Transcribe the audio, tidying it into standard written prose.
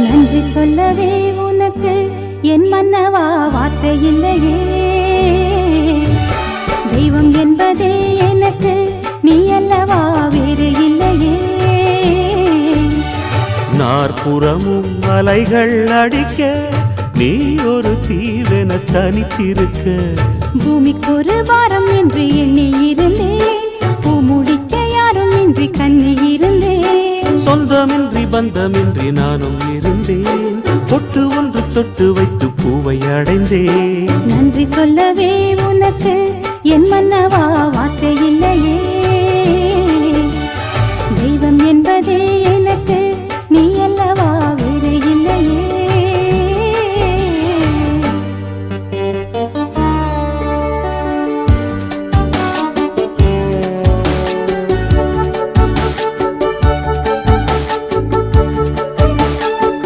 நன்றி சொல்லவே உனக்கு என் மன்னவா வார்த்தை இல்லையே. தெய்வம் என்பதே எனக்கு நீ அல்லவா வேறு இல்லையே. நாற்புறமும் அலைகள் அடிக்க நீ ஒரு தீவென தனித்திருக்க. பூமிக்கு ஒரு வாரம் என்று எண்ணி இருந்தேன், பூ முடிக்க யாரும் இன்றி கண்ணி இருந்தேன். சொந்தமின்றி பந்தமின்றி நானும் இருந்தேன், பொட்டு ஒன்று தொட்டு வைத்து பூவை அடைந்தேன். நன்றி சொல்லவே உனக்கு என் மன்னவா வார்த்தை இல்லையே. தெய்வம் என்பதே